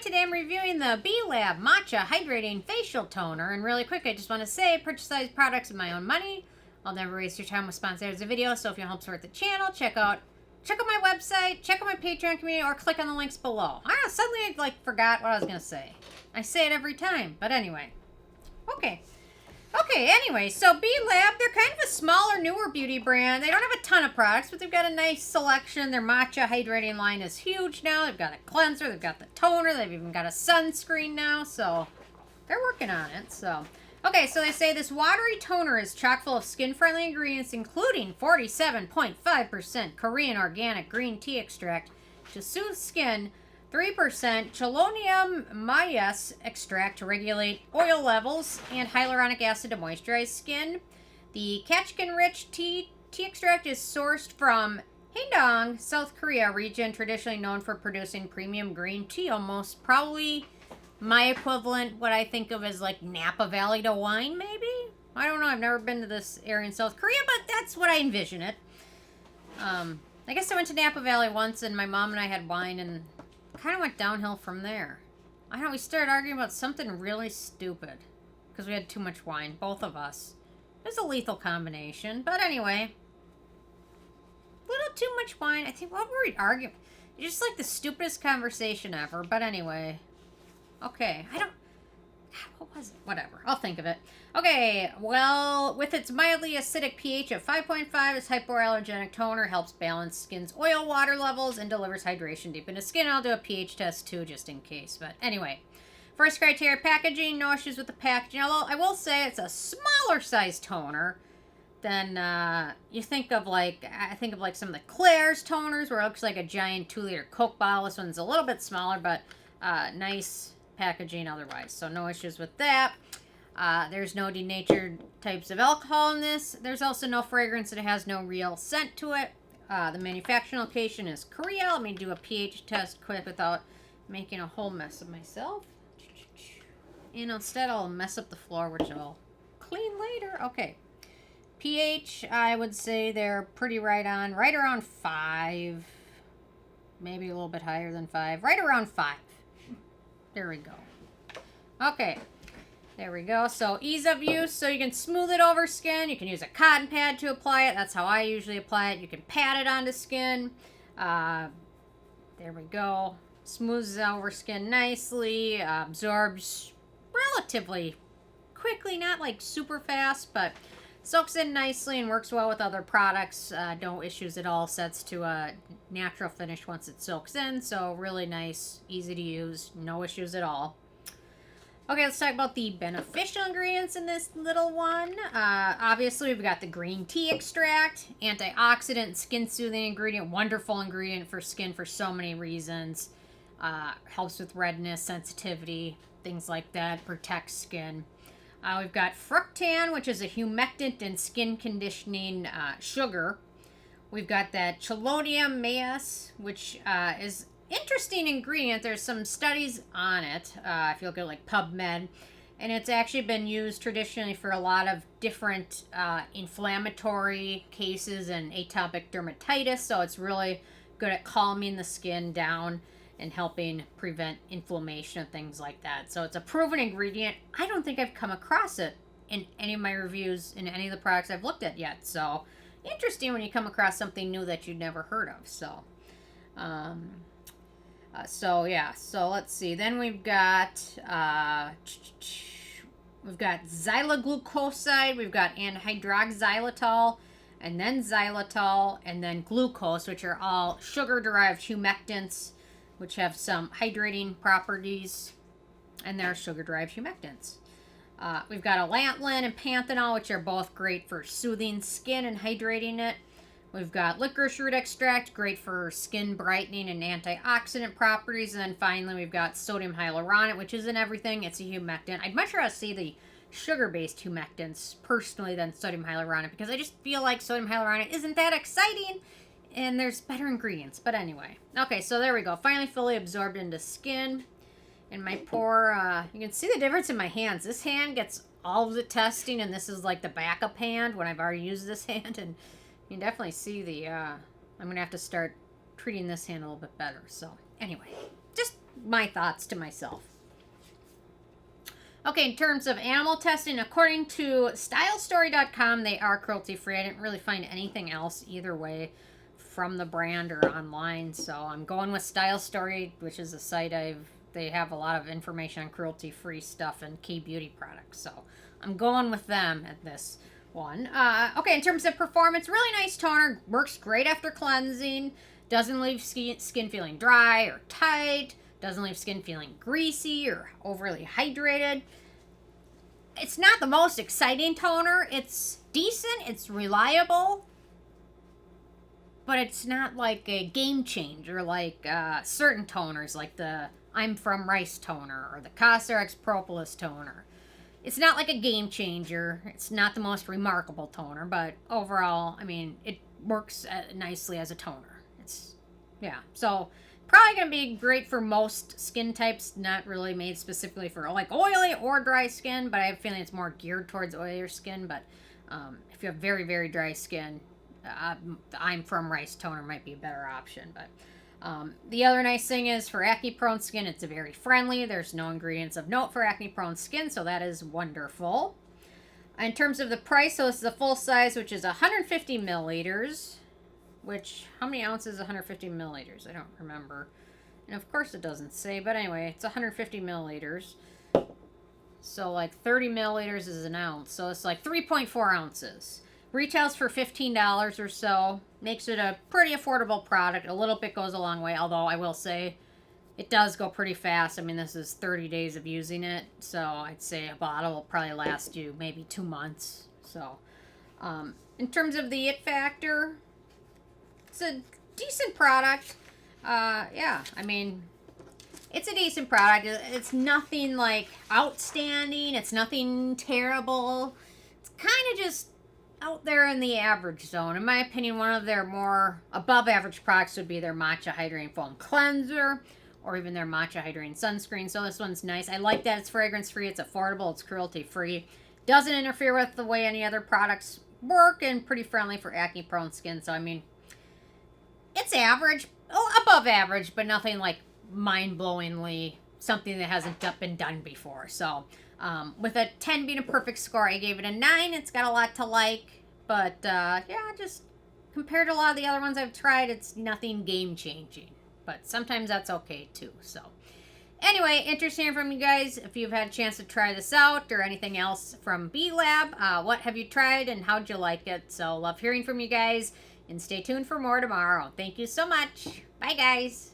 today I'm reviewing the B-Lab Matcha Hydrating Facial Toner. And really quick, I just want to say, purchase these products with my own money. I'll never waste your time with sponsors of video, so if you help support the channel, check out my website, check out my Patreon community, or click on the links below. I don't know, suddenly I forgot what I was going to say. I say it every time, but anyway. Anyway, so B-Lab, they're kind of a smaller, newer beauty brand. They don't have a ton of products, but they've got a nice selection. Their Matcha Hydrating line is huge now. They've got a cleanser, they've got the toner, they've even got a sunscreen now, so they're working on it, so. Okay, so they say this watery toner is chock full of skin-friendly ingredients, including 47.5% Korean organic green tea extract to soothe skin, 3% Chelidonium Majus extract to regulate oil levels, and hyaluronic acid to moisturize skin. The catechin-rich tea extract is sourced from Haedong, South Korea region, traditionally known for producing premium green tea, almost probably my equivalent, what I think of as like Napa Valley to wine, maybe? I don't know, I've never been to this area in South Korea, but that's what I envision it. I guess I went to Napa Valley once and my mom and I had wine and kind of went downhill from there. I don't know, we started arguing about something really stupid because we had too much wine, both of us. It was a lethal combination, but anyway. A little too much wine. I think, what were we arguing? It's just like the stupidest conversation ever, but anyway. Okay, what was it? Whatever, I'll think of it. Okay, well, with its mildly acidic pH of 5.5, this hypoallergenic toner helps balance skin's oil-water levels and delivers hydration deep into skin. I'll do a pH test too, just in case. But anyway, first criteria, packaging. No issues with the packaging. Although I will say it's a smaller size toner than you think of. Like, I think of like some of the Claire's toners where it looks like a giant 2-liter Coke bottle. This one's a little bit smaller, but nice packaging otherwise, so no issues with that. There's no denatured types of alcohol in this. There's also no fragrance, and it has no real scent to it. The manufacturing location is Korea. Let me do a pH test quick without making a whole mess of myself. And instead I'll mess up the floor, which I'll clean later. Okay, pH, I would say they're pretty right on, right around 5, maybe a little bit higher than 5, right around 5. There we go. Okay, there we go. So ease of use, so you can smooth it over skin. You can use a cotton pad to apply it. That's how I usually apply it. You can pat it onto skin. There we go. Smooths over skin nicely. Absorbs relatively quickly, not like super fast, but soaks in nicely and works well with other products. No issues at all. Sets to a natural finish once it soaks in. So really nice, easy to use, no issues at all. Okay, let's talk about the beneficial ingredients in this little one. Obviously, we've got the green tea extract, antioxidant, skin-soothing ingredient, wonderful ingredient for skin for so many reasons. Helps with redness, sensitivity, things like that, protects skin. We've got Fructan, which is a humectant and skin conditioning sugar. We've got that Chelidonium Majus, which is interesting ingredient. There's some studies on it, if you look at like PubMed, and it's actually been used traditionally for a lot of different inflammatory cases and atopic dermatitis, so it's really good at calming the skin down and helping prevent inflammation and things like that. So it's a proven ingredient. I don't think I've come across it in any of my reviews in any of the products I've looked at yet. So interesting when you come across something new that you'd never heard of. So, yeah. So let's see. Then we've got Xylitylglucoside. We've got Anhydroxylitol, and then xylitol, and then glucose, which are all sugar-derived humectants, which have some hydrating properties, and they're sugar-derived humectants. We've got Allantoin and Panthenol, which are both great for soothing skin and hydrating it. We've got licorice root extract, great for skin brightening and antioxidant properties. And then finally, we've got sodium hyaluronate, which isn't everything. It's a humectant. I'd much rather see the sugar-based humectants, personally, than sodium hyaluronate, because I just feel like sodium hyaluronate isn't that exciting, and there's better ingredients. But anyway. Okay, so there we go. Finally fully absorbed into skin. And my poor, you can see the difference in my hands. This hand gets all of the testing, and this is like the backup hand when I've already used this hand. And you can definitely see the, I'm going to have to start treating this hand a little bit better. So, anyway, just my thoughts to myself. Okay, in terms of animal testing, according to stylestory.com, they are cruelty-free. I didn't really find anything else either way from the brand or online, so I'm going with Style Story, which is a site they have a lot of information on cruelty-free stuff and key beauty products, so I'm going with them at this one. Okay, in terms of performance, really nice toner, works great after cleansing, doesn't leave skin feeling dry or tight, doesn't leave skin feeling greasy or overly hydrated. It's not the most exciting toner. It's decent, it's reliable, but it's not like a game changer like certain toners, like the I'm From Rice toner or the Cosrx Propolis toner. It's not like a game changer. It's not the most remarkable toner, but overall, I mean, it works nicely as a toner. Yeah, so probably going to be great for most skin types, not really made specifically for like oily or dry skin, but I have a feeling it's more geared towards oilier skin. But if you have very, very dry skin, the I'm From Rice toner might be a better option. But the other nice thing is for acne-prone skin, it's very friendly. There's no ingredients of note for acne-prone skin, so that is wonderful. In terms of the price, so this is a full size, which is 150 milliliters. Which, how many ounces is 150 milliliters? I don't remember. And of course it doesn't say, but anyway, it's 150 milliliters. So like 30 milliliters is an ounce. So it's like 3.4 ounces. Retails for $15 or so. Makes it a pretty affordable product. A little bit goes a long way, although I will say it does go pretty fast. I mean, this is 30 days of using it. So I'd say a bottle will probably last you maybe 2 months. So in terms of the it factor, it's a decent product. Yeah, I mean, it's a decent product. It's nothing like outstanding. It's nothing terrible. It's kind of just out there in the average zone. In my opinion, one of their more above average products would be their Matcha Hydrating Foam Cleanser or even their Matcha Hydrating Sunscreen. So this one's nice. I like that it's fragrance free. It's affordable. It's cruelty free. Doesn't interfere with the way any other products work and pretty friendly for acne prone skin. So, I mean, it's average, above average, but nothing like mind-blowingly something that hasn't been done before. So, with a 10 being a perfect score, I gave it a 9. It's got a lot to like, but yeah, just compared to a lot of the other ones I've tried, it's nothing game-changing. But sometimes that's okay too. So, anyway, interesting from you guys. If you've had a chance to try this out or anything else from B Lab, what have you tried and how'd you like it? So, love hearing from you guys. And stay tuned for more tomorrow. Thank you so much. Bye, guys.